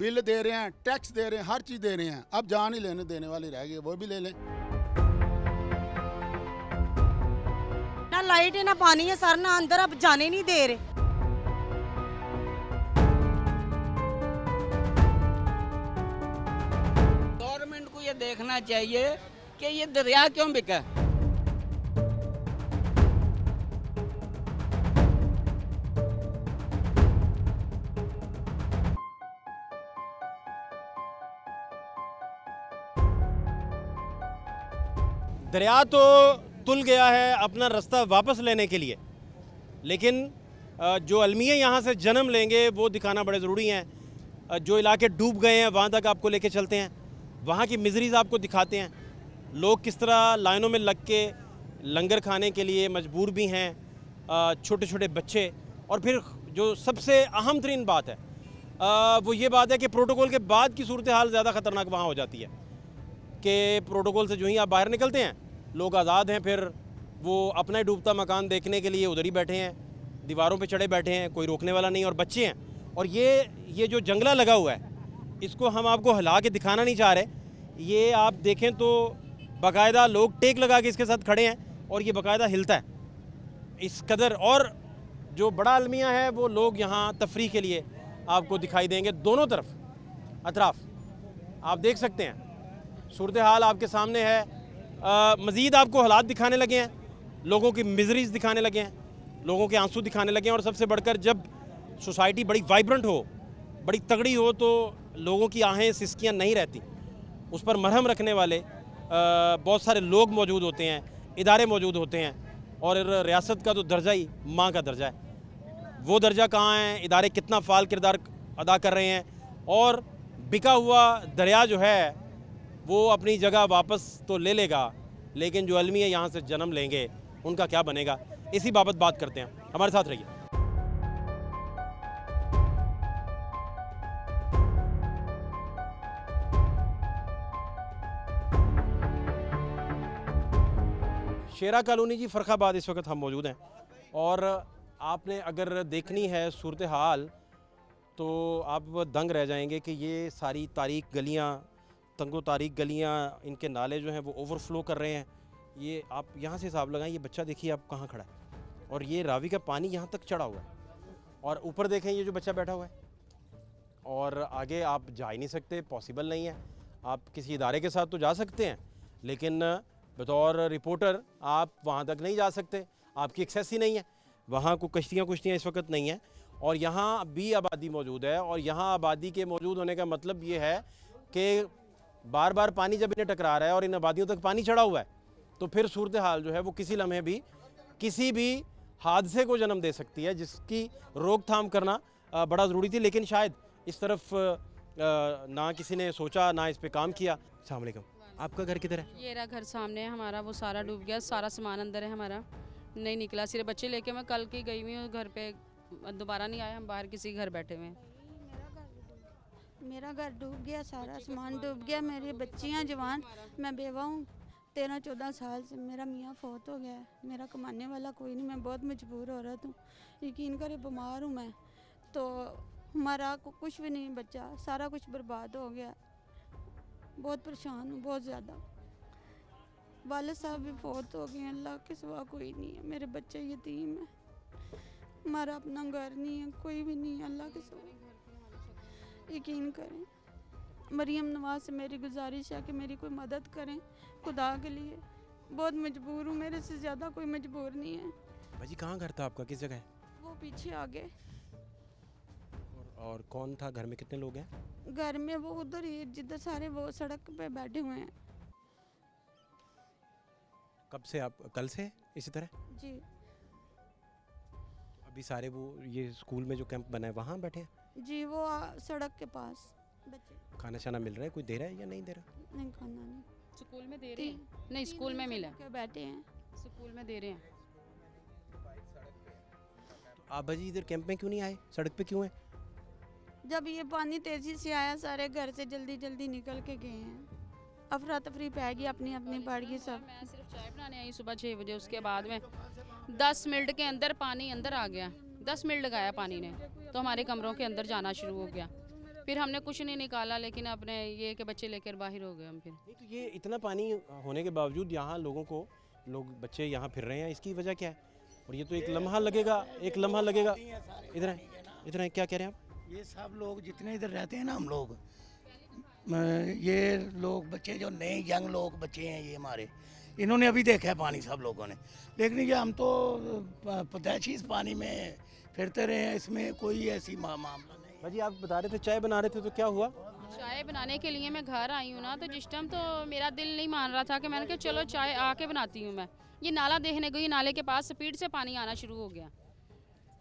Bill दे रहे हैं, tax दे रहे हैं, हर चीज़ दे रहे हैं। अब जान ही लेने देने वाली रह गई, वो भी ले लें। ना लाइट है ना पानी है सर, ना अंदर अब जाने नहीं दे रहे। गवर्नमेंट को ये देखना चाहिए कि ये दरिया क्यों बिका। दरिया तो तुल गया है अपना रास्ता वापस लेने के लिए, लेकिन जो अलमिया यहाँ से जन्म लेंगे वो दिखाना बड़े ज़रूरी हैं। जो इलाके डूब गए हैं वहाँ तक आपको लेके चलते हैं, वहाँ की मिजरीज़ आपको दिखाते हैं। लोग किस तरह लाइनों में लग के लंगर खाने के लिए मजबूर भी हैं, छोटे छोटे बच्चे। और फिर जो सबसे अहम तरीन बात है वो ये बात है कि प्रोटोकॉल के बाद की सूरत हाल ज़्यादा ख़तरनाक वहाँ हो जाती है कि प्रोटोकॉल से जो ही आप बाहर निकलते हैं लोग आज़ाद हैं, फिर वो अपना ही डूबता मकान देखने के लिए उधर ही बैठे हैं, दीवारों पे चढ़े बैठे हैं, कोई रोकने वाला नहीं, और बच्चे हैं। और ये जो जंगला लगा हुआ है इसको हम आपको हिला के दिखाना नहीं चाह रहे। ये आप देखें तो बाकायदा लोग टेक लगा के इसके साथ खड़े हैं और ये बाकायदा हिलता है इस कदर। और जो बड़ा अलमिया है वो लोग यहाँ तफरीह के लिए आपको दिखाई देंगे, दोनों तरफ अतराफ आप देख सकते हैं। सूरत हाल आपके सामने है। मज़ीद आपको हालात दिखाने लगे हैं, लोगों की मिजरीज दिखाने लगे हैं, लोगों के आंसू दिखाने लगे हैं। और सबसे बढ़कर जब सोसाइटी बड़ी वाइब्रेंट हो, बड़ी तगड़ी हो, तो लोगों की आहें सिसकियाँ नहीं रहती। उस पर मरहम रखने वाले बहुत सारे लोग मौजूद होते हैं, इदारे मौजूद होते हैं। और रियासत का तो दर्जा ही माँ का दर्जा है, वो दर्जा कहाँ है, इदारे कितना फ़ाल किरदार अदा कर रहे हैं। और बिका हुआ दरिया जो है वो अपनी जगह वापस तो ले लेगा, लेकिन जो अलमी है यहाँ से जन्म लेंगे उनका क्या बनेगा, इसी बाबत बात करते हैं। हमारे साथ रहिए। शेरा कॉलोनी जी, फ़र्खाबाद इस वक्त हम मौजूद हैं। और आपने अगर देखनी है सूरत हाल तो आप दंग रह जाएंगे कि ये सारी तारीक गलियाँ, तंगो तारीक गलियाँ, इनके नाले जो हैं वो ओवरफ्लो कर रहे हैं। ये आप यहाँ से हिसाब लगाएं, ये बच्चा देखिए आप कहाँ खड़ा है, और ये रावी का पानी यहाँ तक चढ़ा हुआ है। और ऊपर देखें ये जो बच्चा बैठा हुआ है, और आगे आप जा ही नहीं सकते, पॉसिबल नहीं है। आप किसी इदारे के साथ तो जा सकते हैं, लेकिन बतौर रिपोर्टर आप वहाँ तक नहीं जा सकते, आपकी एक्सेस ही नहीं है। वहाँ को कश्तियाँ इस वक्त नहीं है, और यहाँ भी आबादी मौजूद है। और यहाँ आबादी के मौजूद होने का मतलब ये है कि बार बार पानी जब इन्हें टकरा रहा है और इन आबादियों तक पानी चढ़ा हुआ है, तो फिर सूरत हाल जो है वो किसी लम्हे भी किसी भी हादसे को जन्म दे सकती है, जिसकी रोकथाम करना बड़ा ज़रूरी थी। लेकिन शायद इस तरफ ना किसी ने सोचा, ना इस पे काम किया। अस्सलाम वालेकुम, आपका घर किधर है? ये रहा घर सामने है हमारा, वो सारा डूब गया, सारा सामान अंदर है हमारा, नहीं निकला। सिर्फ बच्चे लेके मैं कल की गई हुई हूँ घर पे, दोबारा नहीं आए, हम बाहर किसी घर बैठे हुए हैं। मेरा घर डूब गया, सारा सामान डूब गया, मेरी बच्चियाँ जवान, मैं बेवा हूँ 13-14 साल से। मेरा मियाँ फौत हो गया है, मेरा कमाने वाला कोई नहीं, मैं बहुत मजबूर औरत हूँ। यकीन करे बीमार हूँ मैं, तो हमारा कुछ भी नहीं बचा, सारा कुछ बर्बाद हो गया। बहुत परेशान हूँ, बहुत ज़्यादा। वालिद साहब भी फौत हो गए, अल्लाह के सिवा कोई नहीं है। मेरे बच्चे यतीम है, हमारा अपना घर नहीं है, कोई भी नहीं है अल्लाह के सिवा। यकीन करें, मरियम नवाज से मेरी गुजारिश है कि मेरी कोई मदद करें खुदा के लिए। बहुत मजबूर हूँ, मेरे से ज़्यादा कोई मजबूर नहीं है। भाजी कहाँ घर था आपका, किस जगह है? वो पीछे आगे। और कौन था घर में, कितने लोग हैं? घर में वो उधर ही जिधर सारे वो सड़क पे बैठे हुए हैं। कब से आप, कल से इसी तरह? जी। अभी सारे वो ये स्कूल में जो कैंप बना है वहाँ बैठे हैं? जी, वो सड़क के पास बच्चे। खाना शाना मिल रहा है, कोई दे रहा है या नहीं दे रहा? नहीं, खाना नहीं। स्कूल में दे रहे हैं? नहीं, स्कूल में मिला, बैठे हैं, स्कूल में दे रहे हैं। तो आप भाजी इधर कैंप में क्यों नहीं आए, सड़क पे क्यों है? जब ये पानी तेजी से आया, सारे घर से जल्दी जल्दी निकल के गए हैं। अफरा तफरी पै गई, अपनी अपनी पड़ गई सब। मैं सिर्फ चाय बनाने आई सुबह 6 बजे, उसके बाद में 10 मिनट के अंदर पानी अंदर आ गया। 10 मिनट लगाया पानी ने, तो हमारे कमरों के अंदर जाना शुरू हो गया। फिर हमने कुछ नहीं निकाला, लेकिन अपने ये के बच्चे लेकर बाहर हो गए हम फिर। नहीं, तो ये इतना पानी होने के बावजूद यहाँ लोग बच्चे यहाँ फिर रहे हैं, इसकी वजह क्या है? और ये तो एक लम्हा लगेगा। इधर है, क्या कह रहे हैं आप? ये सब लोग जितने इधर रहते हैं ना, हम लोग ये लोग बच्चे जो नए यंग लोग बच्चे हैं ये हमारे, इन्होंने अभी देखा है पानी सब लोगों ने, लेकिन ये हम तो पैदाइशी इस पानी में फिरते रहे हैं, इसमें कोई ऐसी मामला नहीं। भाजी आप बता रहे थे चाय बना रहे थे, तो क्या हुआ? चाय बनाने के लिए मैं घर आई हूँ ना, तो जिस टाइम तो मेरा दिल नहीं मान रहा था कि मैंने कहा चलो चाय आके बनाती हूँ। मैं ये नाला देखने गई, नाले के पास स्पीड से पानी आना शुरू हो गया,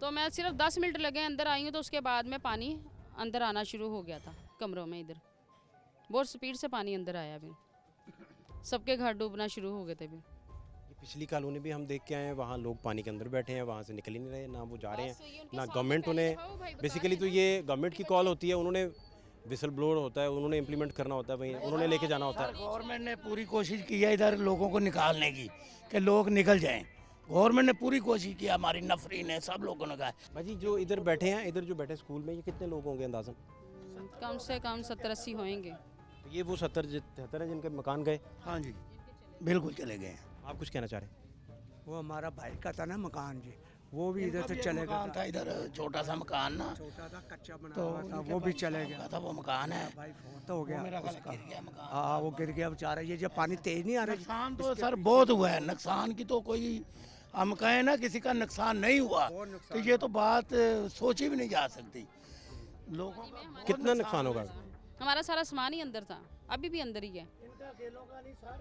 तो मैं सिर्फ 10 मिनट लगे अंदर आई हूँ, तो उसके बाद में पानी अंदर आना शुरू हो गया था कमरों में। इधर बहुत स्पीड से पानी अंदर आया, फिर सबके घर डूबना शुरू हो गए थे। फिर पिछली कॉलोनी भी हम देख के आए हैं, वहाँ लोग पानी के अंदर बैठे हैं, वहाँ से निकल ही नहीं रहे, ना वो जा रहे हैं ना गवर्नमेंट उन्हें। बेसिकली तो ये गवर्नमेंट की कॉल होती है, उन्होंने विसल ब्लोअर होता है, उन्होंने इम्प्लीमेंट करना होता है, वहीं उन्होंने लेके जाना होता है। गवर्नमेंट ने पूरी कोशिश की है इधर लोगों को निकालने की, कि लोग निकल जाएं। गवर्नमेंट ने पूरी कोशिश की, हमारी नफरी ने, सब लोगों ने कहा। भाजी जो इधर बैठे हैं, इधर जो बैठे स्कूल में, ये कितने लोग होंगे अंदाज़न? कम से कम 70-80 होंगे। तो ये वो 70-73 हैं जिनके मकान गए? हाँ जी, बिल्कुल चले गए हैं। आप कुछ कहना चाह रहे हैं? वो हमारा भाई का था ना मकान जी, वो भी इधर से चले गया था। इधर छोटा सा मकान ना, छोटा था, कच्चा बना तो हुआ था, वो भी चले गया था। वो मकान है, भाई फोन तो हो गया मेरा उसका। गिर गया मकान। हाँ, वो गिर गया बेचारा। ये जब पानी तेज नहीं आ रहा, नुकसान तो सर बहुत हुआ है, नुकसान की तो कोई हम कहें ना किसी का नुकसान नहीं हुआ, तो ये तो बात सोची भी नहीं जा सकती। लोगों का कितना नुकसान होगा? हमारा सारा सामान ही अंदर था, अभी भी अंदर ही है,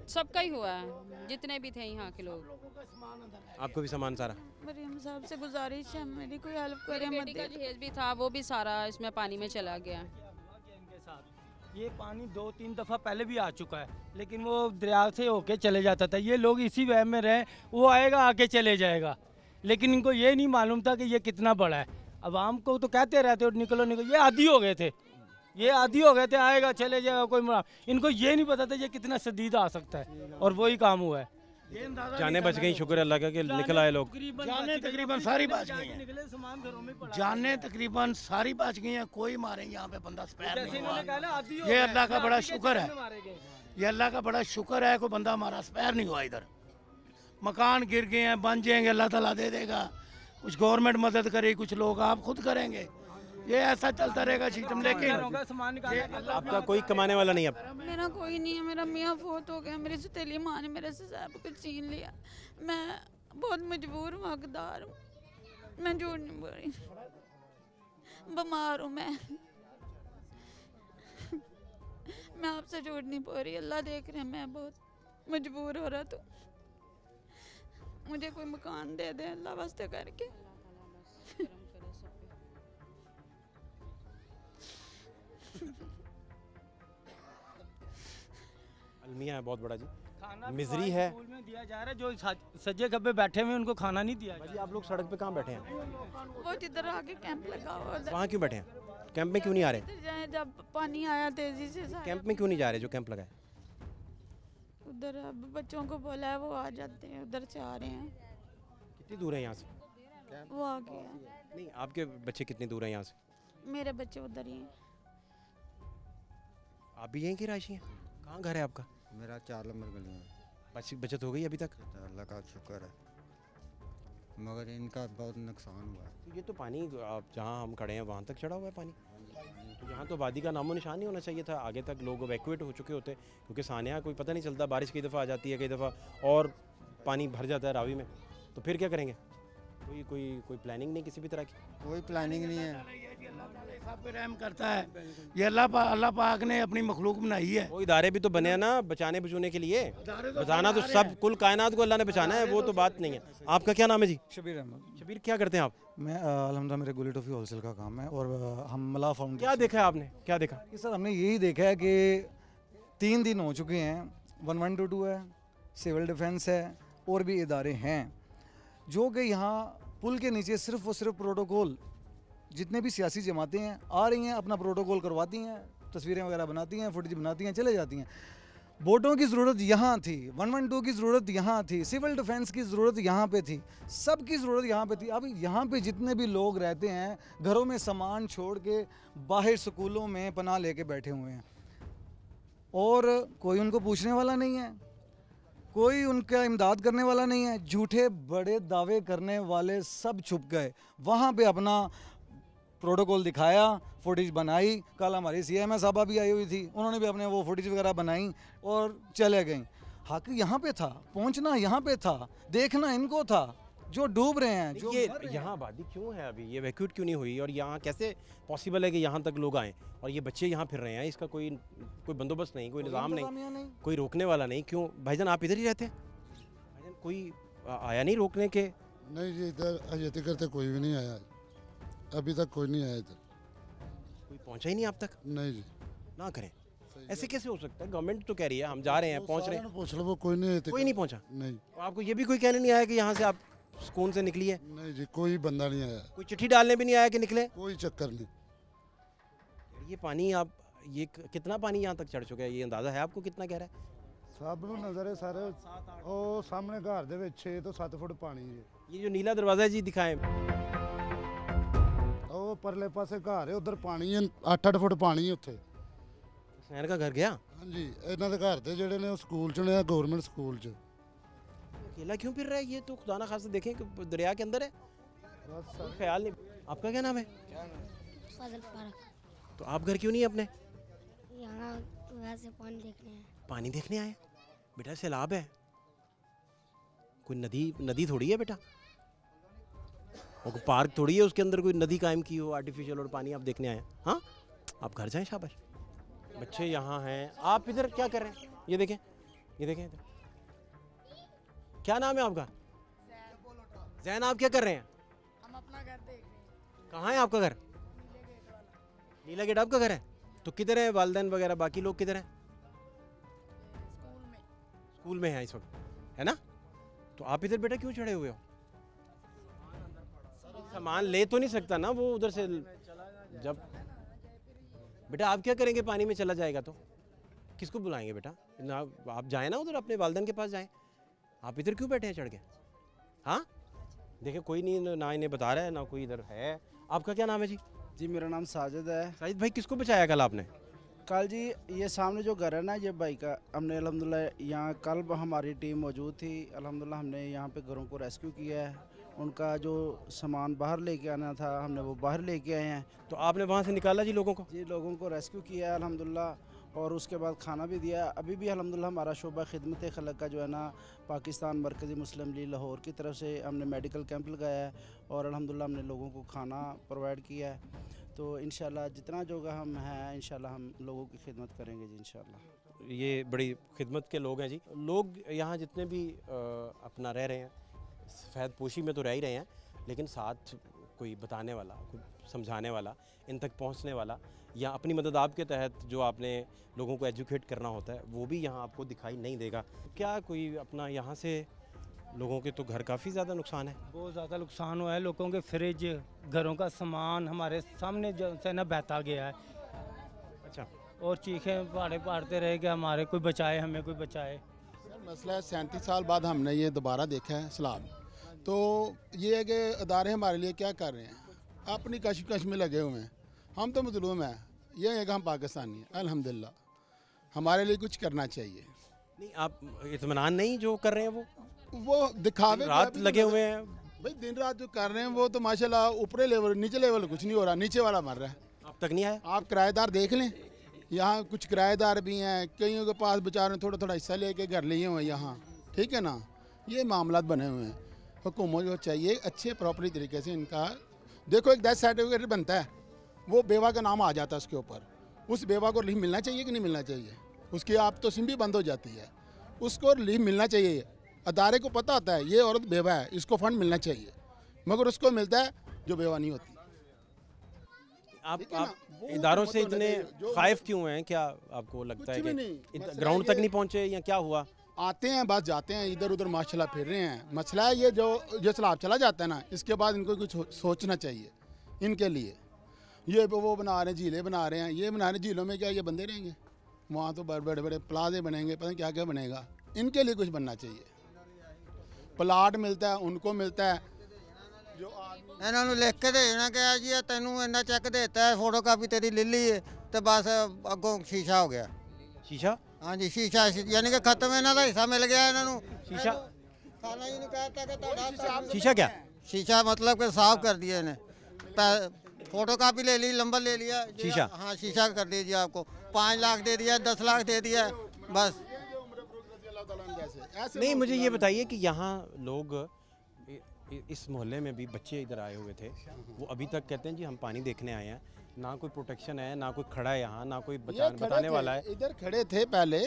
सबका ही हुआ है, जितने भी थे यहाँ के लोग। आपको भी सामान सारा? मरियम साहब से गुजारिश है, मेरी कोई हेल्प करे। बेटी का जहेज भी था, वो भी सारा इसमें पानी में चला गया। ये पानी 2-3 दफ़ा पहले भी आ चुका है, लेकिन वो दरिया से होके चले जाता था। ये लोग इसी वह में रहे, वो आएगा आके चले जाएगा, लेकिन इनको ये नहीं मालूम था कि ये कितना बड़ा है। आवाम को तो कहते रहते निकलो निकलो, ये आदी हो गए थे, आएगा चले जाएगा कोई। इनको ये नहीं पता था ये कितना शदीद आ सकता है, और वही काम हुआ है। जाने बच गई, शुक्र अल्लाह का कि निकल आए लोग। जाने तकरीबन सारी बच गई हैं, जाने तकरीबन सारी बच गई हैं, कोई मारे यहाँ पे बंदा स्पैर नहीं हुआ। ये अल्लाह का बड़ा शुक्र है, ये अल्लाह का बड़ा शुक्र है, कोई बंदा हमारा स्पैर नहीं हुआ। इधर मकान गिर गए हैं, बन जाएंगे, अल्लाह ताला दे देगा। कुछ गवर्नमेंट मदद करे, कुछ लोग आप खुद करेंगे, ये ऐसा चलता रहेगा सिस्टम। लेकिन आपका कोई कमाने वाला नहीं? अब मेरा कोई नहीं है, मेरा मियाँ फोत हो गया, मेरी सतीली माँ ने मेरे से सब कुछ छीन लिया। मैं बहुत मजबूर हूँ, हकदार हूँ, मैं झूठ नहीं बोल रही, बीमार हूँ मैं आपसे झूठ नहीं बोल रही, अल्लाह देख रहे हैं, मैं बहुत मजबूर हो रहा। तो मुझे कोई मकान दे दे अल्लाह वास्ते करके। अलमिया है बहुत बड़ा जी, मिजरी है। स्कूल में दिया जा रहा है, जो सज्जे खब्बे बैठे हुए उनको खाना नहीं दिया। भाजी आप लोग सड़क पे कहाँ बैठे हैं? वो जिधर आगे कैंप लगा हुआ, वहाँ क्यों बैठे हैं? कैंप में क्यों नहीं आ रहे? जाए जब पानी आया तेजी से, कैंप में क्यों नहीं जा रहे जो कैंप लगा है? उधर अब बच्चों को बोला है, वो आ जाते हैं, उधर से आ रहे हैं। कितनी दूर है यहाँ से? वो आ गया। नहीं, आपके बच्चे कितनी दूर हैं यहाँ से? मेरे बच्चे उधर ही हैं। आप भी यहीं की राशि हैं? कहाँ घर है आपका? मेरा 4 नंबर गली में। बचत हो गई अभी तक? अल्लाह का शुक्र है, मगर इनका बहुत नुकसान हुआ है। तो ये तो पानी आप जहाँ हम खड़े हैं वहाँ तक चढ़ा हुआ है पानी, तो यहाँ तो आबादी का नामो निशान नहीं होना चाहिए था। आगे तक लोग इवैक्यूएट हो चुके होते, क्योंकि सानिया कोई पता नहीं चलता, बारिश कई दफ़ा आ जाती है, कई दफ़ा और पानी भर जाता है रावी में, तो फिर क्या करेंगे? कोई प्लानिंग नहीं किसी भी तरह की? कोई प्लानिंग नहीं है। सब पे रहम करता है ये अल्लाह पाक ने अपनी मखलूक बनाई है। वो इदारे भी तो बने हैं ना बचाने बचाने के लिए, बचाना तो सब कुल कायनात को अल्लाह ने बचाना है, वो तो बात नहीं है। आपका क्या नाम है जी? शबीर अहमद। शबीर, क्या करते हैं आप? मैं अल्हम्दुलिल्लाह मेरे गोली टॉफी होलसेल का काम है, और हम मला फाउंडेशन। क्या देखा है आपने, क्या देखा? कि सर हमने यही देखा है कि 3 दिन हो चुके हैं, 1122 है, सिविल डिफेंस है, और भी इदारे हैं जो कि यहाँ पुल के नीचे सिर्फ और सिर्फ प्रोटोकॉल, जितने भी सियासी जमातें हैं आ रही हैं, अपना प्रोटोकॉल करवाती हैं, तस्वीरें वगैरह बनाती हैं, फुटेज बनाती हैं, चले जाती हैं। बोटों की ज़रूरत यहाँ थी, 112 की ज़रूरत यहाँ थी, सिविल डिफेंस की ज़रूरत यहाँ पे थी, सबकी ज़रूरत यहाँ पे थी। अब यहाँ पे जितने भी लोग रहते हैं घरों में सामान छोड़ के बाहर स्कूलों में पनाह लेके बैठे हुए हैं और कोई उनको पूछने वाला नहीं है, कोई उनका इमदाद करने वाला नहीं है। झूठे बड़े दावे करने वाले सब छुप गए, वहाँ पे अपना प्रोटोकॉल दिखाया, फुटेज बनाई। कल हमारी CMS साहबा भी आई हुई थी, उन्होंने भी अपने वो फुटेज वगैरह बनाई और चले गई। हक यहाँ पे था, पहुँचना यहाँ पे था, देखना इनको था जो डूब रहे हैं। जो ये यहाँ आबादी क्यों है अभी, ये वैक्यूट क्यों नहीं हुई और यहाँ कैसे पॉसिबल है कि यहाँ तक लोग आएँ और ये बच्चे यहाँ फिर रहे हैं? इसका कोई बंदोबस्त नहीं, कोई निज़ाम नहीं, कोई रोकने वाला नहीं। क्यों भाईजान आप इधर ही रहते हैं? भाईजान कोई आया नहीं रोकने के? नहीं जी, इधर अजय तक कोई भी नहीं आया, अभी तक कोई नहीं आया इधर, कोई पहुँचा ही नहीं आप तक? नहीं जी। ना करें, ऐसे कैसे हो सकता है? गवर्नमेंट तो कह रही है हम जा रहे हैं, पहुँच रहे हैं, पूछ लो, वो कोई नहीं आया, कोई नहीं पहुँचा। नहीं। आपको ये भी कोई कहने नहीं आया कि यहाँ से आप सुकून से निकली है? नहीं जी, कोई बंदा नहीं आया, कोई चिट्ठी डालने भी नहीं आया कि निकले? कोई चक्कर नहीं। ये पानी आप कितना पानी यहाँ तक चढ़ चुका है, ये अंदाज़ा है आपको कितना गहरा है? सब ਨੂੰ नजर है सारे ਉਹ ਸਾਹਮਣੇ ਘਰ ਦੇ ਵਿੱਚ 6 ਤੋਂ 7 ਫੁੱਟ ਪਾਣੀ ਹੈ। ये जो नीला दरवाज़ा है जी दिखाएं। ਉਹ ਪਰਲੇ ਪਾਸੇ ਘਰ ਹੈ, ਉਧਰ ਪਾਣੀ ਹੈ, 8-8 ਫੁੱਟ ਪਾਣੀ ਹੈ ਉੱਥੇ। हुसैन का घर गया? ਹਾਂਜੀ, ਇਹਨਾਂ ਦੇ ਘਰ ਦੇ ਜਿਹੜੇ ਨੇ ਉਹ ਸਕੂਲ ਚ ਨੇ, गवर्नमेंट स्कूल च। अकेला क्यों फिर रहा है ये? तो खुदा ना खासा देखें कि दरिया के अंदर है, कोई ख्याल नहीं। आपका क्या नाम है? फजल पारक। तो आप घर क्यों नहीं अपने? यहाँ वैसे पानी देखने हैं। पानी देखने आए बेटा? सैलाब है, कोई नदी थोड़ी है बेटा, और कोई पार्क थोड़ी है उसके अंदर कोई नदी कायम की हो आर्टिफिशियल, और पानी आप देखने आए? हाँ, आप घर जाएं, शाबाश। बच्चे यहाँ हैं, आप इधर क्या कर रहे हैं? ये देखें, ये देखें इधर। क्या नाम है आपका? जैन। आप क्या कर रहे हैं? हम अपना घर देख रहे हैं। कहाँ है आपका घर? नीला गेट आपका घर है? तो किधर है वालिदैन वगैरह, बाकी लोग किधर हैं? स्कूल में है इस वक्त, है ना? तो आप इधर बेटा क्यों चढ़े हुए हो? सामान ले तो नहीं सकता ना वो उधर से, जब बेटा आप क्या करेंगे पानी में चला जाएगा तो? किसको बुलाएंगे बेटा? ना आप जाएं ना उधर, अपने वालिदैन के पास जाएं। आप इधर क्यों बैठे हैं चढ़ के? हाँ देखिए, कोई नहीं, ना इन्हें बता रहा है ना कोई इधर है। आपका क्या नाम है जी? जी मेरा नाम साजिद है। साजिद भाई, किसको बचाया कल आपने? कल जी ये सामने जो घर है ना, ये भाई का, हमने अल्हम्दुलिल्लाह यहाँ कल हमारी टीम मौजूद थी, अल्हम्दुलिल्लाह हमने यहाँ पे घरों को रेस्क्यू किया है। उनका जो सामान बाहर लेके आना था हमने वो बाहर लेके आए हैं। तो आपने वहाँ से निकाला जी लोगों को? जी लोगों को रेस्क्यू किया है अल्हम्दुलिल्लाह, और उसके बाद खाना भी दिया। अभी भी अल्हम्दुलिल्लाह हमारा शोबा खिदमत खलक का जो है ना, पाकिस्तान मरकज़ी मुस्लिम लीग लाहौर की तरफ से हमने मेडिकल कैंप लगाया है और अल्हम्दुलिल्लाह हमने लोगों को खाना प्रोवाइड किया है। तो इंशाल्लाह जितना जो हम हैं इंशाल्लाह हम लोगों की खिदमत करेंगे जी इंशाल्लाह। ये बड़ी खिदमत के लोग हैं जी। लोग यहाँ जितने भी अपना रह रहे हैं, सफ़ेद पोशी में तो रह ही रहे हैं, लेकिन साथ कोई बताने वाला, कोई समझाने वाला, इन तक पहुँचने वाला, या अपनी मदद आपके तहत जो आपने लोगों को एजुकेट करना होता है वो भी यहाँ आपको दिखाई नहीं देगा। क्या कोई अपना यहाँ से लोगों के तो घर काफ़ी ज़्यादा नुकसान है? बहुत ज़्यादा नुकसान हुआ है, लोगों के फ्रिज, घरों का सामान हमारे सामने जो है ना बहता गया है। अच्छा। और चीखें पाड़ते रहे कि हमारे कोई बचाए, हमें कोई बचाए। मसला है 37 साल बाद हमने ये दोबारा देखा है सैलाब। तो ये है कि अदारे हमारे लिए क्या कर रहे हैं, अपनी कशमकश में लगे हुए हैं। हम तो मजलूम हैं, ये है कि हम पाकिस्तानी हैं अल्हम्दुलिल्लाह। हमारे लिए कुछ करना चाहिए। नहीं, आप इत्मीनान नहीं जो कर रहे हैं वो दिखावे रात लगे हुए हैं भाई, दिन रात जो कर रहे हैं वो तो माशाल्लाह ऊपरी लेवल, नीचे लेवल कुछ नहीं हो रहा, नीचे वाला मर रहा है। अब तक नहीं आया? आप किराएदार देख लें, यहाँ कुछ किराएदार भी हैं, कईयों के पास बेचारे थोड़ा थोड़ा हिस्सा लेके घर लिए हुए हैं यहाँ, ठीक है ना। ये मामला बने हुए हैं। हुकूमत को चाहिए अच्छे प्रॉपरी तरीके से इनका, देखो एक डेथ सर्टिफिकेट बनता है, वो बेवा का नाम आ जाता है उसके ऊपर, उस बेवा को रिलीफ मिलना चाहिए कि नहीं मिलना चाहिए? उसकी आप तो सिम भी बंद हो जाती है, उसको रिलीफ मिलना चाहिए। अदारे को पता होता है ये औरत बेवा है, इसको फंड मिलना चाहिए, मगर उसको मिलता है जो बेवा नहीं होती। आप इदारों से इतने खाइफ क्यों हैं? क्या आपको लगता है कि ग्राउंड तक नहीं पहुँचे या क्या हुआ? आते हैं बस जाते हैं, इधर उधर माशाल्लाह फिर रहे हैं। मसला है ये जो सैलाब चला जाता है ना, इसके बाद इनको कुछ सोचना चाहिए इनके लिए। ये वो बना रहे हैं, झीलें बना रहे हैं, ये बना रहे हैं, झीलों में क्या ये बंदे रहेंगे? वहाँ तो बड़े बड़े प्लाजे बनेंगे, पता नहीं क्या क्या बनेगा। इनके लिए कुछ बनना चाहिए। प्लाट मिलता है उनको मिलता है जो इन्होंने लिख के देना कि जी तेनू इन्ना चेक देता है, फोटो कापी तेरी ले ली है तो बस अगों शीशा हो गया। शीशा? हाँ जी शीशा, यानी कि खत्म इन्हों का हिस्सा मिल गया इन्हों। शीशा थाना जी ने कहता कि शीशा क्या? शीशा मतलब कि साफ कर दिया इन्हें, फोटो कापी ले ली, नंबर ले लिया, शीशा? हाँ शीशा कर दीजिए, आपको 5 लाख दे दिया, 10 लाख दे दिया बस। नहीं, मुझे ये बताइए कि यहाँ लोग इस मोहल्ले में भी बच्चे इधर आए हुए थे, वो अभी तक कहते हैं जी हम पानी देखने आए हैं, ना कोई प्रोटेक्शन है, ना कोई खड़ा है यहाँ, ना कोई बताने वाला है। इधर खड़े थे पहले,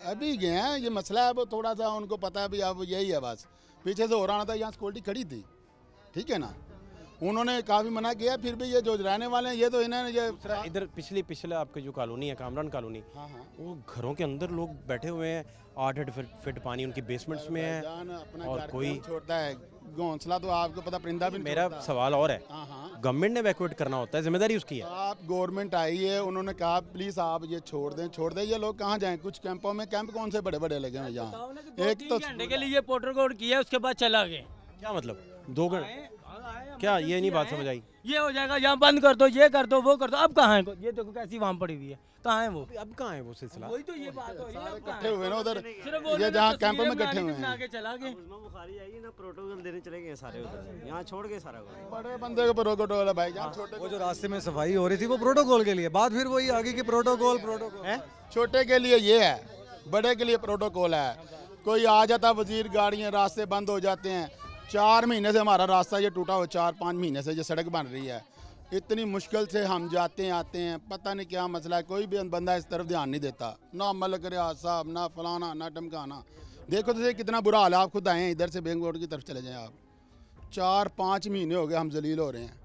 अभी गए हैं। ये मसला है वो थोड़ा सा उनको पता है भी अब यही है बस। पीछे से हो रहा था, यहाँ सिक्योरिटी खड़ी थी, ठीक है ना, उन्होंने काफ़ी मना किया, फिर भी ये जो रहने वाले हैं ये तो इन्होंने ये इधर पिछले आपके जो कॉलोनी है कामरान कॉलोनी, वो घरों के अंदर लोग बैठे हुए हैं, 8-8 फीट पानी उनकी बेसमेंट्स में है और कोई छोड़ता है घोंसला, तो आपको पता परिंदा भी। मेरा सवाल और है, गवर्नमेंट ने इवैक्यूएट करना होता है, जिम्मेदारी उसकी है। आप गवर्नमेंट आई है, उन्होंने कहा प्लीज आप ये छोड़ दें। ये लोग कहाँ जाएं? कुछ कैंपों में, कैंप कौन से बड़े बड़े लगे हैं यहाँ, एक तो घंटे के लिए प्रोटोकॉल किया, उसके बाद चला गए। क्या मतलब 2 घंटे? क्या ये नहीं बात समझ आई? ये हो जाएगा, यहाँ बंद कर दो, ये कर दो, वो कर दो। अब कहाँ है? ये देखो कैसी वहाँ पड़ी हुई है, कहाँ है वो? अब कहाँ है वो सिलसिला? वही तो ये बात हो रही है, इकट्ठे हुए ना उधर, ये जहाँ कैंप में इकट्ठे हुए हैं। आगे चला गए, बुखारी आएगी ना, प्रोटोकॉल देने चले गए सारे उधर, यहाँ छोड़ गए सारा। बड़े बंदे को प्रोटोकॉल है भाई, छोटे वो जो रास्ते में सफाई हो रही थी वो प्रोटोकॉल के लिए, बात फिर वही आगे की प्रोटोकॉल है। छोटे के लिए ये है, बड़े के लिए प्रोटोकॉल है। कोई आ जाता वजीर, गाड़ियाँ रास्ते बंद हो जाते हैं। 4 महीने से हमारा रास्ता ये टूटा हुआ, 4-5 महीने से ये सड़क बन रही है। इतनी मुश्किल से हम जाते हैं आते हैं, पता नहीं क्या मसला है, कोई भी बंदा इस तरफ ध्यान नहीं देता, ना मलक रियाज साहब, ना फलाना, ना टमकाना। देखो तो कितना बुरा हाल है, आप खुद आए हैं इधर से बैंक रोड की तरफ चले जाएं आप। 4-5 महीने हो गए हम जलील हो रहे हैं,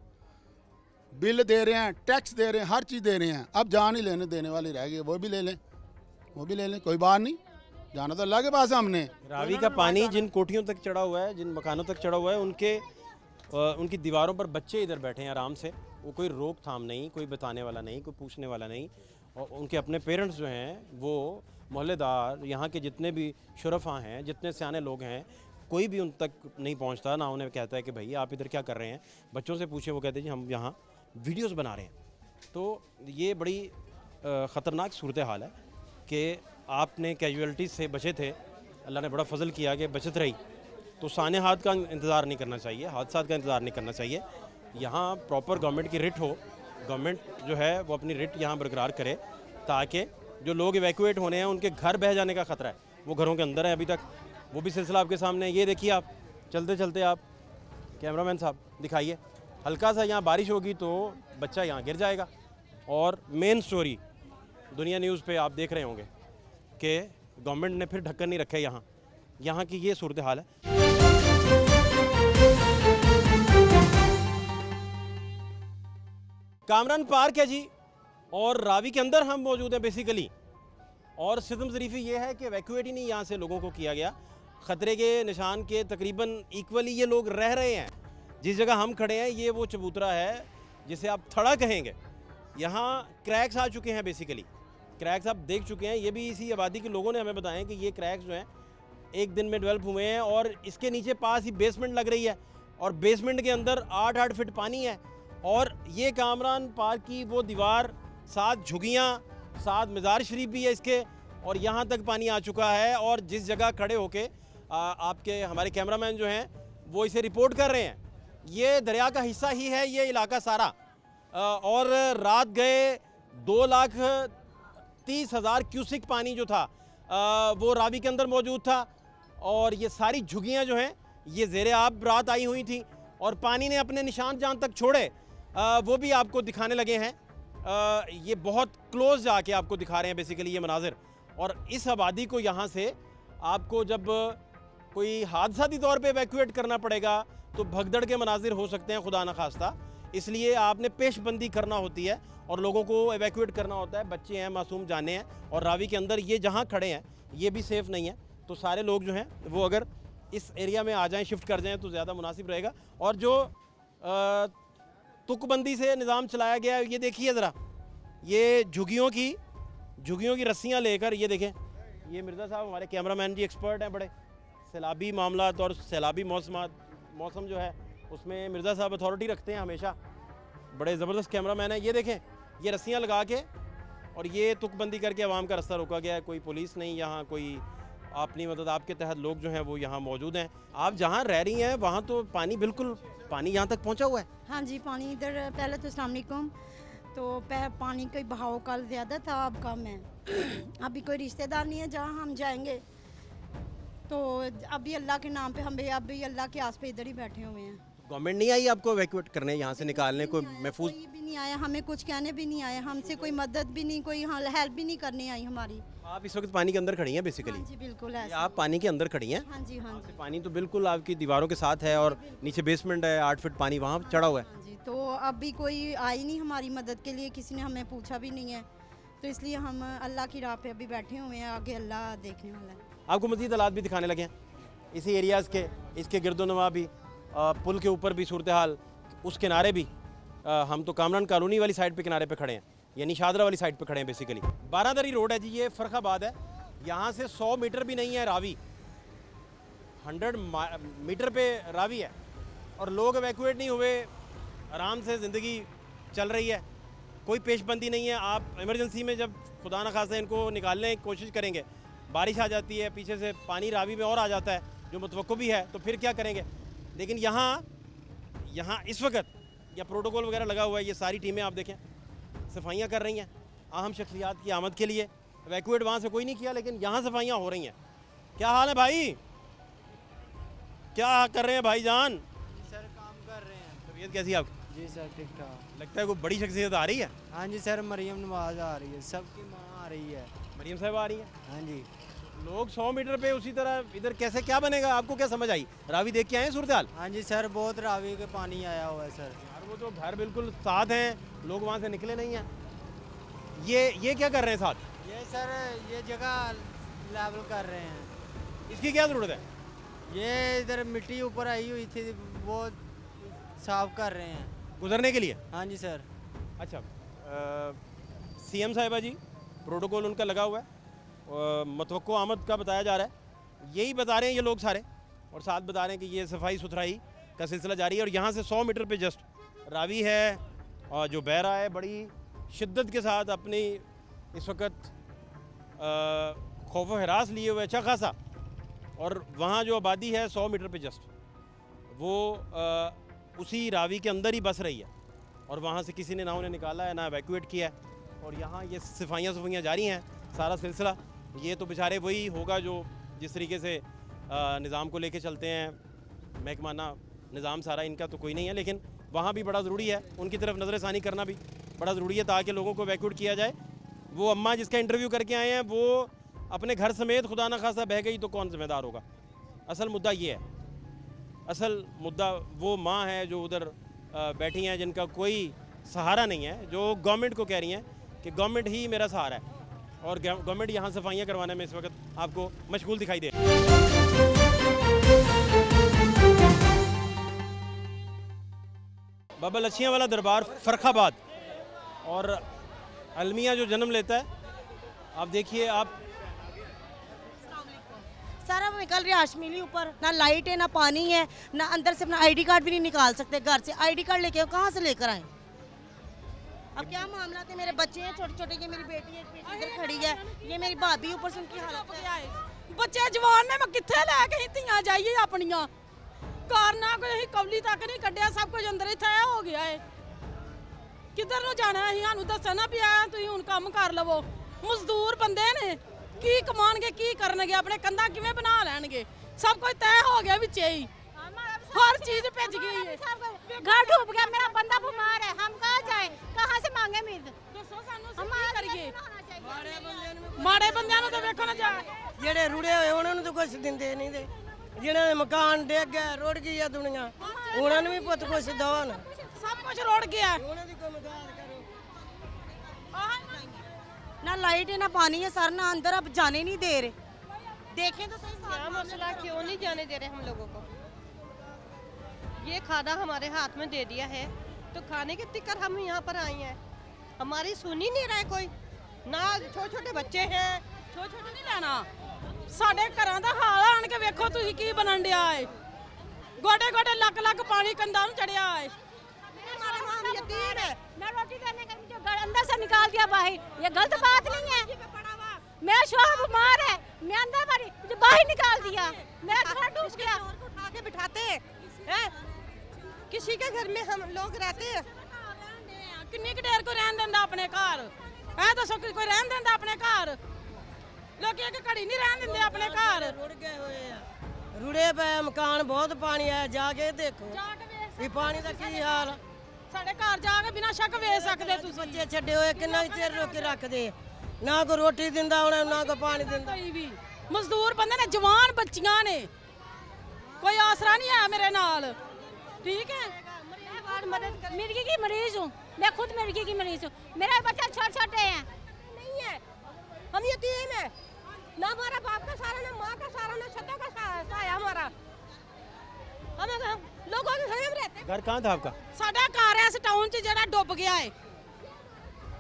बिल दे रहे हैं, टैक्स दे रहे हैं, हर चीज़ दे रहे हैं। अब जान ही लेने देने वाली रह गई, वो भी ले लें, कोई बात नहीं, जाना तो अल्लाह के पास है। हमने रावी का पानी जिन कोठियों तक चढ़ा हुआ है, जिन मकानों तक चढ़ा हुआ है, उनकी दीवारों पर बच्चे इधर बैठे हैं आराम से, वो कोई रोकथाम नहीं, कोई बताने वाला नहीं, कोई पूछने वाला नहीं। और उनके अपने पेरेंट्स जो हैं, वो मोहल्लेदार, यहाँ के जितने भी शुरफा हैं, जितने सियाने लोग हैं, कोई भी उन तक नहीं पहुँचता, ना उन्हें कहता है कि भाई आप इधर क्या कर रहे हैं। बच्चों से पूछे, वो कहते हैं जी हम यहाँ वीडियोज़ बना रहे हैं। तो ये बड़ी ख़तरनाक सूरत हाल है कि आपने कैजुअलिटीज़ से बचे थे, अल्लाह ने बड़ा फजल किया कि बचत रही, तो साने हाथ का इंतज़ार नहीं करना चाहिए, हादसा का इंतज़ार नहीं करना चाहिए। यहाँ प्रॉपर गवर्नमेंट की रिट हो, गवर्नमेंट जो है वो अपनी रिट यहाँ बरकरार करे, ताकि जो लोग इवैक्यूएट होने हैं उनके घर बह जाने का ख़तरा है, वो घरों के अंदर है अभी तक, वो भी सिलसिला आपके सामने है। ये देखिए आप चलते चलते, आप कैमरामैन साहब दिखाइए, हल्का सा यहाँ बारिश होगी तो बच्चा यहाँ गिर जाएगा। और मेन स्टोरी दुनिया न्यूज़ पे आप देख रहे होंगे कि गवर्नमेंट ने फिर ढक्कन नहीं रखे, यहाँ की ये सूरत हाल है। कामरान पार्क है जी, और रावी के अंदर हम मौजूद हैं बेसिकली। और सितम ज़रीफ़ी ये है कि इवैक्यूएट ही नहीं यहाँ से लोगों को किया गया, ख़तरे के निशान के तकरीबन इक्वली ये लोग रह रहे हैं। जिस जगह हम खड़े हैं ये वो चबूतरा है जिसे आप थड़ा कहेंगे। यहाँ क्रैक्स आ चुके हैं, बेसिकली क्रैक्स आप देख चुके हैं। ये भी इसी आबादी के लोगों ने हमें बताया कि ये क्रैक्स जो हैं एक दिन में डेवलप हुए हैं, और इसके नीचे पास ही बेसमेंट लग रही है, और बेसमेंट के अंदर 8-8 फीट पानी है। और ये कामरान पार्क की वो दीवार, 7 झुगियाँ, 7 मज़ार शरीफ भी है इसके, और यहाँ तक पानी आ चुका है। और जिस जगह खड़े होके आपके हमारे कैमरामैन जो हैं वो इसे रिपोर्ट कर रहे हैं, ये दरिया का हिस्सा ही है ये इलाका सारा। और रात गए 2,30,000 क्यूसिक पानी जो था वो रावी के अंदर मौजूद था। और ये सारी झुगियाँ जो हैं ये ज़ेरे आब रात आई हुई थी, और पानी ने अपने निशान जहाँ तक छोड़े वो भी आपको दिखाने लगे हैं। ये बहुत क्लोज जाके आपको दिखा रहे हैं बेसिकली ये मनाजिर। और इस आबादी को यहाँ से आपको जब कोई हादसाती तौर पे इवैक्यूएट करना पड़ेगा तो भगदड़ के मनाजिर हो सकते हैं, खुदा न खास्ता। इसलिए आपने पेशबंदी करना होती है और लोगों को इवैक्यूएट करना होता है। बच्चे हैं, मासूम जाने हैं, और रावी के अंदर ये जहाँ खड़े हैं ये भी सेफ़ नहीं है। तो सारे लोग जो हैं वो अगर इस एरिया में आ जाएं, शिफ्ट कर जाएं तो ज़्यादा मुनासिब रहेगा। और जो तुकबंदी से निज़ाम चलाया गया है, ये देखिए ज़रा, ये झुग्गियों की झुग्गियों की रस्सियाँ लेकर, ये देखें, ये मिर्ज़ा साहब हमारे कैमरामैन जी एक्सपर्ट हैं बड़े, सैलाबी मामलात और सैलाबी मौसम जो है उसमें मिर्ज़ा साहब अथॉरिटी रखते हैं हमेशा, बड़े ज़बरदस्त कैमरामैन हैं। ये देखें, ये रस्सियाँ लगा के और ये तुकबंदी करके आवाम का रास्ता रोका गया है। कोई पुलिस नहीं यहाँ, कोई अपनी मदद आपके तहत लोग जो हैं वो यहाँ मौजूद हैं। आप जहाँ रह रही हैं वहाँ तो पानी बिल्कुल, पानी यहाँ तक पहुँचा हुआ है? हाँ जी, पानी इधर पहले तो अस्सलाम वालेकुम, तो पानी का बहाव कल ज़्यादा था, अब कम है। अभी कोई रिश्तेदार नहीं है जहाँ हम जाएंगे, तो अभी अल्लाह के नाम पे हम अभी अल्लाह के आस पे इधर ही बैठे हुए हैं। गवर्नमेंट नहीं आई आपको इवैक्यूएट करने, यहाँ से निकालने, कोई महफूज? कोई भी नहीं आया, हमें कुछ कहने भी नहीं आया, हमसे कोई मदद भी नहीं, कोई हेल्प भी नहीं करने आई हमारी। आप इस वक्त पानी के अंदर खड़ी हैं बेसिकली? हाँ जी बिल्कुल है। आप पानी के अंदर खड़ी हैं? हाँ जी, हाँ जी। पानी तो बिल्कुल आपकी दीवारों के साथ है और नीचे बेसमेंट है, 8 फीट पानी वहाँ चढ़ा हुआ है। हाँ जी, तो अभी कोई आई नहीं हमारी मदद के लिए, किसी ने हमें पूछा भी नहीं है, तो इसलिए हम अल्लाह की राह पे अभी बैठे हुए हैं, आगे अल्लाह देखने वाला है। आपको मज़ीद हालात भी दिखाने लगे हैं इसी एरियाज़ के, इसके गिरदोनवा भी, पुल के ऊपर भी सूरत हाल, उस किनारे भी। हम तो कामरान कॉलोनी वाली साइड पे किनारे पे खड़े हैं, यानी शादरा वाली साइड पे खड़े हैं बेसिकली। बारादरी रोड है जी, ये फ़र्खाबाद है, यहाँ से 100 मीटर भी नहीं है रावी, 100 मीटर पे रावी है और लोग इवैक्यूएट नहीं हुए, आराम से ज़िंदगी चल रही है, कोई पेशबंदी नहीं है। आप इमरजेंसी में जब खुदा न खासा इनको निकालने की कोशिश करेंगे, बारिश आ जाती है, पीछे से पानी रावी में और आ जाता है जो मुतवक्को भी है, तो फिर क्या करेंगे। लेकिन यहाँ इस वक्त या प्रोटोकॉल वगैरह लगा हुआ है, ये सारी टीमें आप देखें सफाइयाँ कर रही हैं अहम शख्सियात की आमद के लिए। इवैक्यूएट वहाँ से कोई नहीं किया, लेकिन यहाँ सफाइयाँ हो रही हैं। क्या हाल है भाई, क्या कर रहे हैं भाईजान? सर काम कर रहे हैं। तबीयत कैसी है आपकी? जी सर ठीक ठाक। लगता है कोई बड़ी शख्सियत आ रही है? हाँ जी सर, मरियम नवाज आ रही है, सबकी माँ आ रही है। मरियम साहब आ रही है? हाँ जी। लोग 100 मीटर पे उसी तरह इधर कैसे, क्या बनेगा? आपको क्या समझ आई? रावी देख के आए सूरत हाल? हाँ जी सर, बहुत रावी के पानी आया हुआ है सर। यार वो तो घर बिल्कुल साथ हैं, लोग वहाँ से निकले नहीं हैं। ये क्या कर रहे हैं साथ? ये सर ये जगह लेवल कर रहे हैं। इसकी क्या ज़रूरत है? ये इधर मिट्टी ऊपर आई हुई थी, वो साफ कर रहे हैं गुजरने के लिए। हाँ जी सर। अच्छा, सीएम साहिबा जी, प्रोटोकॉल उनका लगा हुआ है, मतवक्को आमद का बताया जा रहा है, यही बता रहे हैं ये लोग सारे, और साथ बता रहे हैं कि ये सफाई सुथराई का सिलसिला जारी है। और यहाँ से 100 मीटर पे जस्ट रावी है और जो बह रहा है बड़ी शिद्दत के साथ, अपनी इस वक्त खौफ व हिरास लिए हुए अच्छा खासा, और वहाँ जो आबादी है 100 मीटर पे जस्ट वो उसी रावी के अंदर ही बस रही है, और वहाँ से किसी ने ना उन्हें निकाला है ना इवैक्यूएट किया है। और यहाँ ये सफाइयाँ जारी हैं, सारा सिलसिला। ये तो बेचारे वही होगा जो जिस तरीके से निज़ाम को लेके चलते हैं, महकमाना निज़ाम सारा इनका तो कोई नहीं है, लेकिन वहाँ भी बड़ा ज़रूरी है, उनकी तरफ नज़रसानी करना भी बड़ा ज़रूरी है ताकि लोगों को इवैक्यूएट किया जाए। वो अम्मा जिसका इंटरव्यू करके आए हैं, वो अपने घर समेत खुदा न खासा बह गई तो कौन जिम्मेदार होगा? असल मुद्दा ये है, असल मुद्दा वो माँ है जो उधर बैठी हैं, जिनका कोई सहारा नहीं है, जो गवर्नमेंट को कह रही हैं कि गवर्नमेंट ही मेरा सहारा है, और गवर्नमेंट यहाँ सफाइयाँ करवाने में इस वक्त आपको मशगूल दिखाई दे। बाबा लच्छियाँ वाला दरबार फ़र्खाबाद, और अलमिया जो जन्म लेता है, आप देखिए आप सारा निकल रहा है आशमीली ऊपर, ना लाइट है ना पानी है, ना अंदर से अपना आईडी कार्ड भी नहीं निकाल सकते घर से। आईडी कार्ड लेके कहाँ से लेकर आए? अब क्या मामला है? मेरे बच्चे हैं छोटे छोटे, ये मेरी बेटी है, इधर खड़ी है, ये मेरी भाभी, ऊपर से उनकी हालत है। बच्चे जवान ने मैं कित्थे लैके धीआं जाइए अपनियां, घर ना कोई कौली तक नहीं कढ़िया, सब कुछ अंदर ही तय हो गया है। किधर ਨੂੰ जाना है? ਸਾਨੂੰ ਦੱਸਣਾ ਪਿਆ ਤੁਸੀਂ ਹੁਣ ਕੰਮ ਕਰ ਲਵੋ। ਮਜ਼ਦੂਰ ਬੰਦੇ ਨੇ ਕੀ ਕਮਾਣਗੇ, ਕੀ ਕਰਨਗੇ, ਆਪਣੇ ਕੰਧਾਂ ਕਿਵੇਂ ਬਣਾ ਲੈਣਗੇ? सब कुछ तय हो गया बिचे ही, हर चीज भेज गई है। घर डूब गया, मेरा बंदा बीमार है, हम कहाँ जाए, कहाँ से मांगे मीद? माड़े बंदियां ਨੂੰ ਤਾਂ ਵੇਖੋ ਨਾ ਜਾ, ਜਿਹੜੇ ਰੁੜੇ ਹੋਏ ਉਹਨਾਂ ਨੂੰ ਤਾਂ ਕੁਝ ਦਿੰਦੇ ਨਹੀਂ ਦੇ, ਜਿਹਨਾਂ ਦੇ ਮਕਾਨ ਡਿੱਗ ਗਏ, ਰੁੜ ਗਈ ਆ ਦੁਨੀਆ, ਉਹਨਾਂ ਨੂੰ ਵੀ ਪੁੱਤ ਕੁਝ ਦਵਨ। सब कुछ रोड गया। ना लाइट है ना पानी है सर, ना अंदर अब जाने नहीं दे रहे। देखें तो सही क्या मसला, क्यों नहीं जाने दे रहे हम लोगों को? ये खाना हमारे हाथ में दे दिया है तो खाने के तिक्कर हम यहाँ पर आए हैं, हमारी सुन ही नहीं रहा है कोई। ना छोटे छोटे बच्चे हैं। छोटे छोटे नहीं लेना, साढ़े घरां दा हाल आन के वेखो तुसीं की बनन दिया है। गोडे गोडे लक लक पानी कंधा नूं चढ़िया है। मैं रोटी देने के मुझे घर अंदर से निकाल दिया बाहर, ये गलत बात नहीं है। मेरा शोहर बीमार है, मैं अंदर भरी, मुझे बाहर निकाल दिया, मेरा घर डूब गया। उठा के बिठाते हैं, किसी के घर में हम लोग रहते हैं। किन्नी क देर को रहन देंदा अपने घर, ऐ दसो कोई रहन देंदा अपने घर? लोग एक घड़ी नहीं रहन देंदे अपने घर। रुड़ गए हुए हैं, रुड़े पे मकान, बहुत पानी है, जाके देखो ये पानी का की हाल। साढ़े घर जाके बिना शक वेच सकदे तुसीं। बच्चे छड्डे हुए किन्ना चिर रोक के रखदे, ना कोई रोटी दिंदा उन्हें, ना कोई पानी दिंदा। मजदूर बंदे ने, जवान बच्चियां ने, कोई आसरा नहीं है मेरे नाल, ठीक है। मिर्गी की मरीज हूँ मैं, खुद मिर्गी की मरीज हूँ, मेरे बच्चे छोटे छोटे हैं। नहीं है, हम यतीम है, ना हमारा बाप का सारा, ना माँ का सारा, ना छतों का साया हमारा। हम लोगों के घर में रहते। घर कहाँ था आपका? साडा घर है इस टाउन च जेड़ा डुब गया है,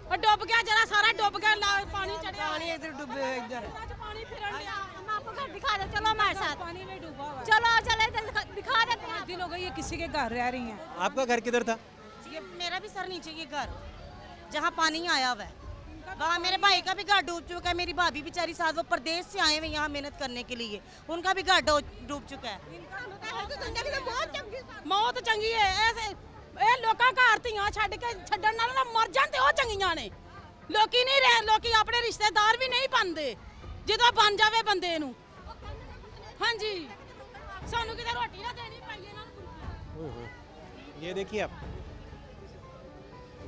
और डुब गया जरा सारा डुब गया, पानी चढ़ा, पानी इधर डूबे हुए, इधर पानी फिरन दिया। हम आपको घर दिखा दे, चलो हमारे साथ। पानी में डूबा हुआ है। चलो चले दिखा देते हैं। दिन हो गई ये किसी के घर रह रही हैं। आपका घर किधर था? ये मेरा भी सर नीचे ये घर जहाँ पानी आया हुआ है, वहाँ मेरे भाई का भी घर डूब चुका है। मेरी भाभी बेचारी साथ, वो प्रदेश से आए हुए यहाँ मेहनत करने के लिए, उनका भी घर डूब चुका है। मौत चंगी है, ऐसे ਇਹ ਲੋਕਾਂ ਘਰ ਧੀਆਂ ਛੱਡ ਕੇ ਛੱਡਣ ਨਾਲ ਨਾ ਮਰ ਜਾਣ ਤੇ ਉਹ ਚੰਗੀਆਂ ਨੇ। ਲੋਕੀ ਨਹੀਂ ਰਹਿ, ਲੋਕੀ ਆਪਣੇ ਰਿਸ਼ਤੇਦਾਰ ਵੀ ਨਹੀਂ ਬਣਦੇ ਜਦੋਂ ਬਣ ਜਾਵੇ ਬੰਦੇ ਨੂੰ। ਹਾਂਜੀ, ਸਾਨੂੰ ਕਿਤੇ ਰੋਟੀ ਨਾ ਦੇਣੀ ਪਈ ਇਹਨਾਂ ਨੂੰ। ये देखिए आप,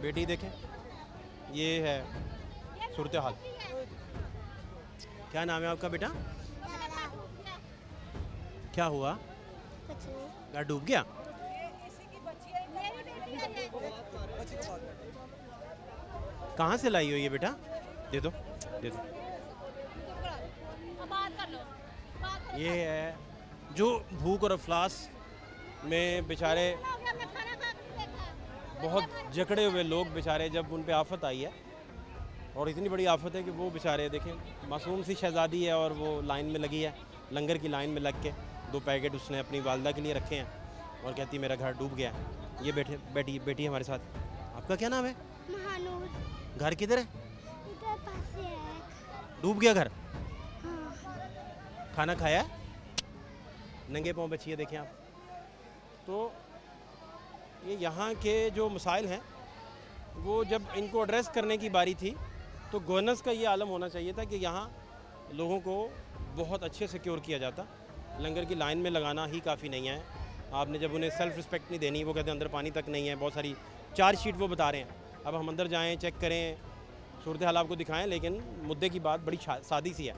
बेटी देखें, ये है सूरत हाल। क्या नाम है आपका बेटा? क्या हुआ? घर डूब गया? कहाँ से लाई हो ये बेटा? दे दो, दे दो। ये है जो भूख और अफलास में बेचारे बहुत जकड़े हुए लोग बेचारे, जब उन पे आफत आई है, और इतनी बड़ी आफत है कि वो बेचारे देखें, मासूम सी शहजादी है और वो लाइन में लगी है, लंगर की लाइन में लग के 2 पैकेट उसने अपनी वालदा के लिए रखे हैं और कहती मेरा घर डूब गया। ये बेटी हमारे साथ। आपका क्या नाम है? महानूर। घर किधर है? इधर पास ही है। डूब गया घर? हाँ। खाना खाया? नंगे पाँव बची है, देखें आप। तो ये यहाँ के जो मसाइल हैं, वो जब इनको एड्रेस करने की बारी थी तो गवर्नेंस का ये आलम होना चाहिए था कि यहाँ लोगों को बहुत अच्छे से सिक्योर किया जाता। लंगर की लाइन में लगाना ही काफ़ी नहीं है। आपने जब उन्हें सेल्फ रिस्पेक्ट नहीं देनी, वो कहते हैं अंदर पानी तक नहीं है, बहुत सारी चार्जशीट वो बता रहे हैं। अब हम अंदर जाएं, चेक करें, सूरत हाल आपको दिखाएं, लेकिन मुद्दे की बात बड़ी सादी सी है।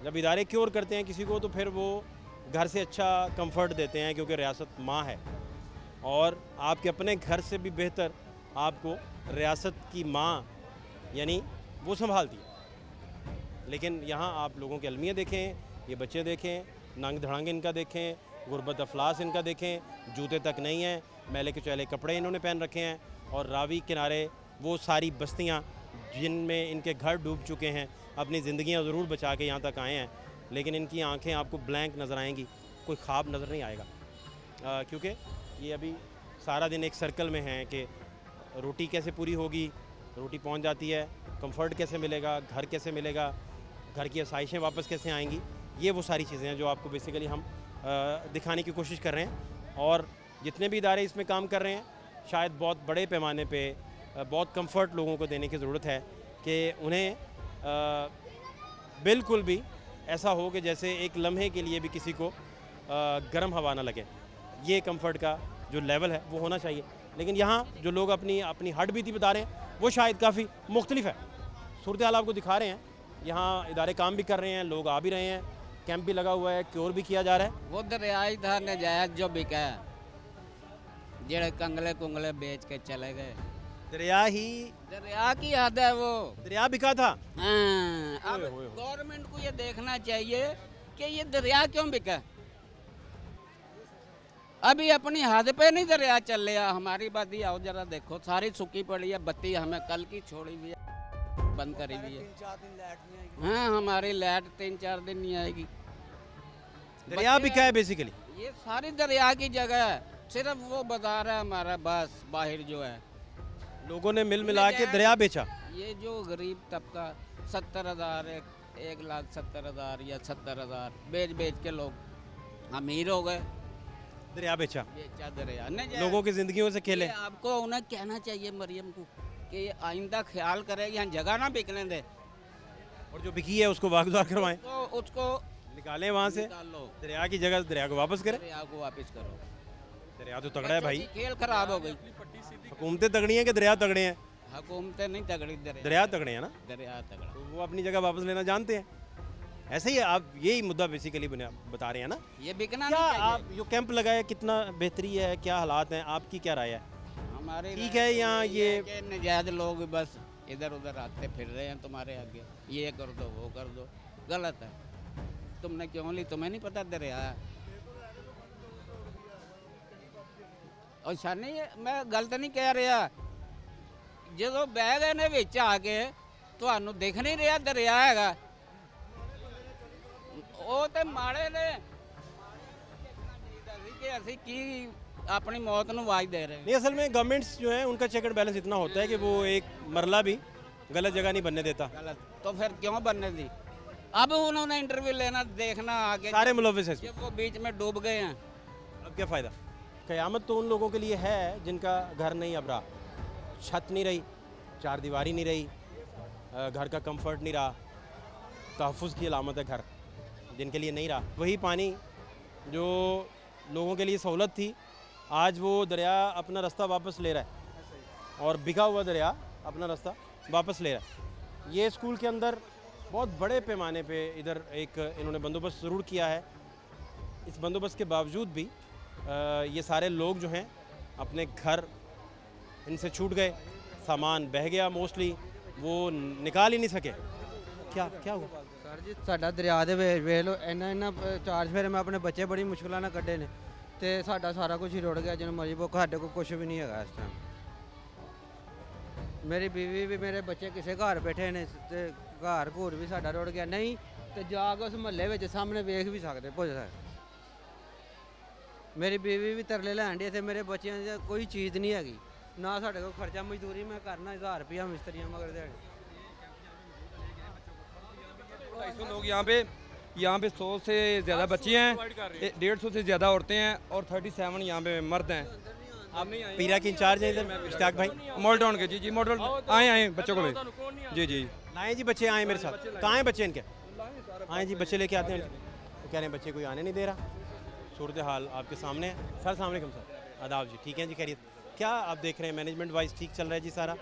जब इदारे क्योर करते हैं किसी को तो फिर वो घर से अच्छा कंफर्ट देते हैं, क्योंकि रियासत माँ है और आपके अपने घर से भी बेहतर आपको रियासत की माँ यानी वो संभालती है। लेकिन यहाँ आप लोगों के अलमिया देखें, ये बच्चे देखें, नंग धड़ांगे इनका देखें, गुर्बत अफलास इनका देखें, जूते तक नहीं हैं, मैले कुचैले कपड़े इन्होंने पहन रखे हैं, और रावी किनारे वो सारी बस्तियाँ जिनमें इनके घर डूब चुके हैं, अपनी ज़िंदगियाँ ज़रूर बचा के यहाँ तक आए हैं, लेकिन इनकी आंखें आपको ब्लैंक नज़र आएंगी, कोई ख्वाब नज़र नहीं आएगा, क्योंकि ये अभी सारा दिन एक सर्कल में हैं कि रोटी कैसे पूरी होगी, रोटी पहुँच जाती है, कंफर्ट कैसे मिलेगा, घर कैसे मिलेगा, घर की आसाइशें वापस कैसे आएंगी। ये वो सारी चीज़ें हैं जो आपको बेसिकली हम दिखाने की कोशिश कर रहे हैं। और जितने भी इदारे इसमें काम कर रहे हैं, शायद बहुत बड़े पैमाने पे बहुत कंफर्ट लोगों को देने की ज़रूरत है कि उन्हें बिल्कुल भी ऐसा हो कि जैसे एक लम्हे के लिए भी किसी को गर्म हवा ना लगे। ये कंफर्ट का जो लेवल है वो होना चाहिए। लेकिन यहाँ जो लोग अपनी हट बीती बता रहे हैं वो शायद काफ़ी मुख्तलिफ है। सूरत हाल आपको दिखा रहे हैं, यहाँ इदारे काम भी कर रहे हैं, लोग आ भी रहे हैं, कैंप भी लगा हुआ है, क्योर भी किया जा रहा है। वो दरियाई था नजायज जो बिका है, जेड़े कंगले कुंगले बेच के चले गए। दरिया की हद है, वो दरिया बिका था। अब गवर्नमेंट को ये देखना चाहिए कि ये दरिया क्यों बिका। अभी अपनी हद पे नहीं दरिया चल रहा, हमारी बात आओ जरा देखो, सारी सूखी पड़ी है, बत्ती हमें कल की छोड़ी हुई है। बंद करी हुई है। हाँ, हमारी लाइट 3-4 दिन नहीं आएगी। दरिया भी क्या है बेसिकली? ये सारी दरिया की जगह है, सिर्फ वो बाजार है हमारा बस बाहर जो है। लोगों ने मिल मिला के दरिया बेचा। ये जो गरीब तबका 70,000 1,70,000 या 70,000 बेच बेच के लोग अमीर हो गए। दरिया बेचा दरिया लोगों की जिंदगियों से खेले। आपको उन्हें कहना चाहिए मरियम को कि आइंदा ख्याल करे, यहाँ जगह ना बिकने दे, और जो बिकी है उसको वागुजार करवाएं, उसको निकालें वहाँ से। दरिया की जगह दरिया को वापस करें। दरिया को वापस करो। दरिया तो तगड़ा है भाई। खेल खराब हो गई। हुकूमतें तगड़ी हैं कि दरिया तगड़े हैं? हुकूमतें नहीं तगड़ी, दरिया तगड़े हैं ना। दरिया तगड़ा, तो वो अपनी जगह वापस लेना जानते हैं। ऐसे ही आप यही मुद्दा बेसिकली बता रहे हैं ना। ये बिकना क्या नहीं चाहिए। आप जो कैंप लगाए कितना बेहतरी है, क्या हालात हैं, आपकी क्या राय है? हमारे ठीक है, यहाँ ये नजायज लोग बस इधर उधर आते फिर रहे हैं तुम्हारे आगे, ये कर दो वो कर दो, गलत है। तुमने क्यों ली, तुम्हें नहीं पता दरिया है। और शानी मैं गलत नहीं कह रहा, जो बह गए ने विच आके ਤੁਹਾਨੂੰ दिख नहीं रहा दरिया हैगा, ਉਹ ਤੇ ਮਾੜੇ ਨੇ कि ਅਸੀਂ ਕੀ अपनी मौत ਨੂੰ आवाज दे रहे हैं। नहीं, असल में गवर्नमेंट्स जो है उनका चेक एंड बैलेंस इतना होता है कि वो एक मरला भी गलत जगह नहीं बनने देता। गलत तो फिर क्यों बनने दी? अब उन्होंने इंटरव्यू लेना देखना आगे, सारे मुलव्विस हैं, वो बीच में डूब गए हैं। अब क्या फ़ायदा? क़यामत तो उन लोगों के लिए है जिनका घर नहीं अब रहा, छत नहीं रही, चार दीवारी नहीं रही, घर का कंफर्ट नहीं रहा, तहफ़्फ़ुज़ की अलामत है घर, जिनके लिए नहीं रहा। वही पानी जो लोगों के लिए सहूलत थी, आज वो दरिया अपना रास्ता वापस ले रहा है, और बिका हुआ दरिया अपना रास्ता वापस ले रहा है। ये स्कूल के अंदर बहुत बड़े पैमाने पे इधर एक इन्होंने बंदोबस्त ज़रूर किया है। इस बंदोबस्त के बावजूद भी ये सारे लोग जो हैं अपने घर इनसे छूट गए, सामान बह गया, मोस्टली वो निकाल ही नहीं सके। क्या हुआ सर जी? साडा दरिया दे ਵੇਖ ਲਓ ਇੰਨਾ ਚਾਰ ਫੇਰੇ ਮੈਂ ਆਪਣੇ ਬੱਚੇ ਬੜੀ ਮੁਸ਼ਕਲਾਂ ਨਾਲ ਕੱਢੇ ਨੇ, ਤੇ ਸਾਡਾ ਸਾਰਾ ਕੁਝ ਹੀ ਰੁੜ ਗਿਆ। ਜਿਵੇਂ ਮਰਜ਼ੀ ਭੁੱਖ, ਸਾਡੇ ਕੋਲ ਕੁਝ ਵੀ ਨਹੀਂ ਹੈਗਾ ਇਸ ਟਾਈਮ। ਮੇਰੀ ਬੀਵੀ ਵੀ ਮੇਰੇ ਬੱਚੇ ਕਿਸੇ ਘਰ ਬੈਠੇ ਨੇ, ਤੇ ਘਰ ਘੂਰ ਵੀ ਸਾਡਾ ਰੁੜ ਗਿਆ। ਨਹੀਂ ਤੇ ਜਾ ਕੇ ਉਸ ਮਹੱਲੇ ਵਿੱਚ ਸਾਹਮਣੇ ਵੇਖ ਵੀ ਸਕਦੇ, ਪੁੱਛ ਸਕਦੇ। ਮੇਰੀ ਬੀਵੀ ਵੀ ਤਰਲੇ ਲੈਣ ਦੀ, ਤੇ ਮੇਰੇ ਬੱਚਿਆਂ ਦੀ ਕੋਈ ਚੀਜ਼ ਨਹੀਂ ਹੈਗੀ, ਨਾ ਸਾਡੇ ਕੋਲ ਖਰਚਾ ਮਜ਼ਦੂਰੀ ਮੈਂ करना 1000 रुपया मिस्त्रियाँ मगर दिहाड़ी। 250 लोग यहाँ पे 100 से ज़्यादा बच्चे हैं, 150 से ज़्यादा औरतें हैं, और 37 यहाँ पे मर्द हैं। आप पीरा के इंचार्ज हैं इधर इश्तियाक भाई? मॉडल टाउन के। जी मॉडल आए बच्चों को ले। जी लाएँ जी, बच्चे आए मेरे साथ। कहाँ हैं बच्चे इनके? आए जी, बच्चे लेके आते हैं। वो कह रहे हैं बच्चे कोई आने नहीं दे रहा। सूरत हाल आपके सामने है। सर अस्सलाम वालेकुम सर। आदाब जी, ठीक है जी, खैरियत? क्या आप देख रहे हैं मैनेजमेंट वाइज ठीक चल रहा है जी सारा?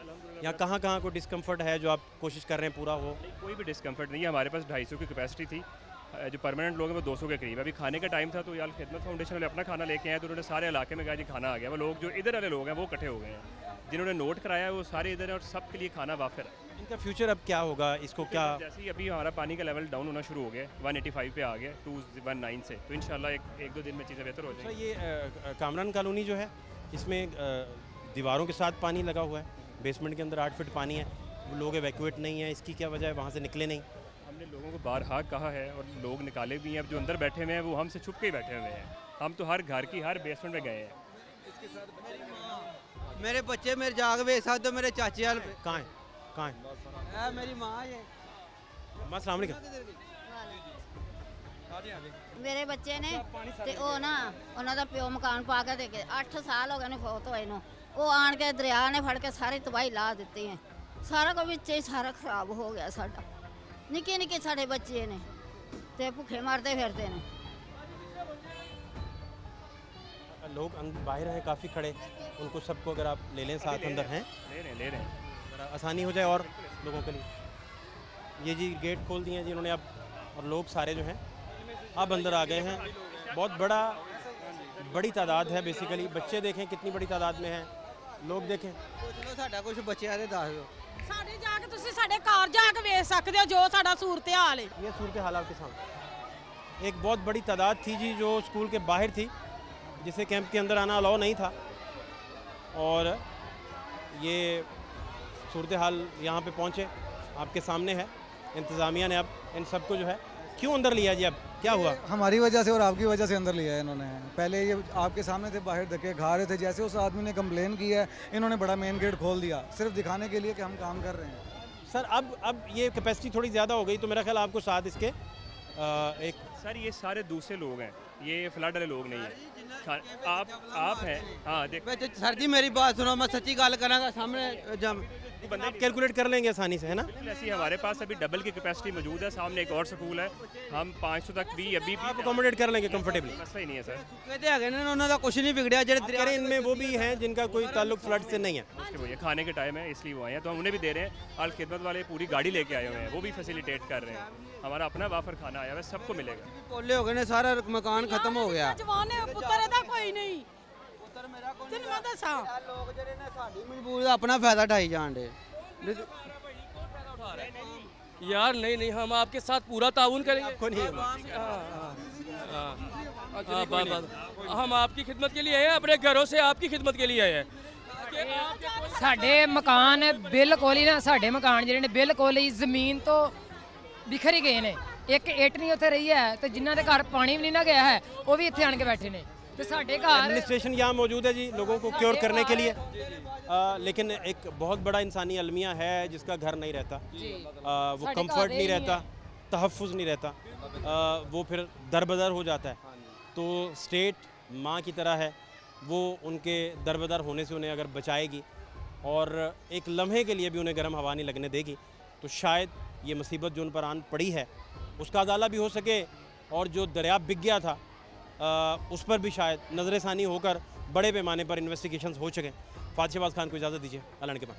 यहाँ कहाँ कोई डिस्कम्फर्ट है जो आप कोशिश कर रहे हैं पूरा हो? कोई भी डिस्कम्फर्ट नहीं है। हमारे पास 250 की कैपेसिटी थी, जो परमानेंट लोग हैं वो 200 के करीब। अभी खाने का टाइम था तो यार खिदमत फाउंडेशन वाले अपना खाना लेके आए, तो उन्होंने सारे इलाके में कहा जी खाना आ गया। वो लोग जो इधर वाले लोग हैं वो इकट्ठे हो गए हैं, जिन्होंने नोट कराया है वो सारे इधर हैं, और सब के लिए खाना वाफिर है। इनका फ्यूचर अब क्या होगा? इसको क्या जैसे ही अभी हमारा पानी का लेवल डाउन होना शुरू हो गया, 185 पे आ गया 219 से, तो इंशाल्लाह एक दो दिन में चीज़ें बेहतर हो जाएंगी। ये कामरान कॉलोनी जो है, इसमें दीवारों के साथ पानी लगा हुआ है, बेसमेंट के अंदर 8 फीट पानी है, वो लोग एवैक्यूएट नहीं है, इसकी क्या वजह है? वहाँ से निकले नहीं? हमने लोगों को बारहा कहा है और लोग निकाले भी हैं। अब जो अंदर बैठे हुए हैं वो हमसे छुप के ही बैठे हुए हैं। हम तो हर घर की हर बेसमेंट में गए हैं। मेरे बच्चे मेरे जाग वे सकते हो, मेरे चाचे वाल कहाँ है? मेरी माँ है। अस्सलाम वालेकुम। मेरे बच्चे ने ते ओ ना उन्हों का प्यो मकान पा के देखे 8 साल हो गए ने फौत होए नु, वो आन के दरिया ने फड़ के सारी तबाही ला दी है। सारा कुछ बिच ही सारा खराब हो गया साडा। निके निके साढ़े बच्चे ने ते भुखे मरते फिरते ने। लोग बाहर हैं काफ़ी खड़े, उनको सबको अगर आप ले लें साथ, अंदर हैं ले रहे हैं, आसानी हो जाए और लोगों के लिए। ये जी गेट खोल दिए हैं जी इन्होंने अब, और लोग सारे जो हैं अब अंदर आ गए हैं। बहुत बड़ी तादाद है बेसिकली। बच्चे देखें कितनी बड़ी तादाद में हैं, लोग देखें। चलो साडा कुछ बच्चों दे दस दो, ਸਾਡੇ ਜਾ ਕੇ ਤੁਸੀਂ ਸਾਡੇ ਘਰ ਜਾ ਕੇ ਵੇਖ ਸਕਦੇ ਹੋ ਜੋ ਸਾਡਾ सूरत हाल है। ये सूरत हाल आपके सामने। एक बहुत बड़ी तादाद थी जी जो स्कूल के बाहर थी, जिसे कैंप के अंदर आना अलाउ नहीं था, और ये सूरत हाल यहाँ पे पहुँचे। आपके सामने है। इंतज़ामिया ने अब इन सबको जो है क्यों अंदर लिया जी, अब क्या हुआ? हमारी वजह से और आपकी वजह से अंदर लिया है इन्होंने। पहले ये आपके सामने थे, बाहर धक्के खा रहे थे, जैसे उस आदमी ने कंप्लेन की है इन्होंने बड़ा मेन गेट खोल दिया सिर्फ दिखाने के लिए कि हम काम कर रहे हैं। सर अब ये कैपेसिटी थोड़ी ज़्यादा हो गई तो मेरा ख्याल आपको साथ इसके एक सर ये सारे दूसरे लोग हैं, ये फ्लड वाले लोग नहीं हैं। आप हैं, हाँ देखो सर जी मेरी बात सुनो, मैं सच्ची गल करांगा सामने जब बंदा कैलकुलेट कर लेंगे आसानी से, है ना? ऐसी हमारे पास अभी डबल की कैपेसिटी मौजूद है। सामने एक और स्कूल है, हम 500 तक भी अभी आप अकोमोडेट कर लेंगे कंफर्टेबली। मसला ही नहीं है सर। उन्होंने कुछ नहीं बिगड़ा, जेडे इनमें वो भी हैं जिनका कोई ताल्लुक फ्लड से नहीं है। वो खाने के टाइम है इसलिए वो आए हैं, तो हम उन्हें भी दे रहे हैं। आल खिदमत वाले पूरी गाड़ी लेके आए हुए हैं, वो भी फैसिलिटेट कर रहे हैं। हमारा अपना वाफर खाना आया हुआ है, सबको मिलेगा। पोले हो गए, सारा मकान खत्म हो गया। जवान पुत्र दा कोई नहीं तेन मैं दसा लोग जेडे ने साडी मजबूरी दा अपना फायदा उठाई जान दे। यार नहीं हम आपके साथ पूरा ताउन करेंगे। आपको नहीं हम आपकी खिदमत के लिए आए हैं, अपने घरों से आपकी खिदमत के लिए आए हैं। ਸਾਡੇ ਮਕਾਨ ਬਿਲਕੁਲ ਹੀ ਨਾ, ਸਾਡੇ ਮਕਾਨ ਜਿਹੜੇ ਨੇ ਬਿਲਕੁਲ ਹੀ ਜ਼ਮੀਨ ਤੋਂ ਬਿਖਰ ਹੀ ਗਏ ਨੇ। ਇੱਕ ਇੱਟ ਨਹੀਂ ਉੱਥੇ ਰਹੀ ਹੈ ਤੇ ਜਿਨ੍ਹਾਂ ਦੇ ਘਰ ਪਾਣੀ ਵੀ ਨਹੀਂ ਨਾ ਗਿਆ ਹੈ ਉਹ ਵੀ ਇੱਥੇ ਆਣ ਕੇ ਬੈਠੇ ने। तो साढ़े घर एडमिनिस्ट्रेशन यहाँ मौजूद है जी लोगों को क्योर करने के लिए, लेकिन एक बहुत बड़ा इंसानी अलमिया है जिसका घर नहीं रहता, वो कंफर्ट नहीं रहता, तहफ़्फ़ुज़ नहीं रहता, वो फिर दरबदर हो जाता है। तो स्टेट माँ की तरह है, वो उनके दरबदर होने से उन्हें अगर बचाएगी और एक लम्हे के लिए भी उन्हें गर्म हवा नहीं लगने देगी तो शायद ये मुसीबत जो उन पर आन पड़ी है उसका अज़ाला भी हो सके, और जो दरिया बिक गया था उस पर भी शायद नज़र-ए-सानी होकर बड़े पैमाने पर इन्वेस्टिगेशंस हो सकें। फातिह शहबाज खान को इजाज़त दीजिए, अल्लाह के बाद।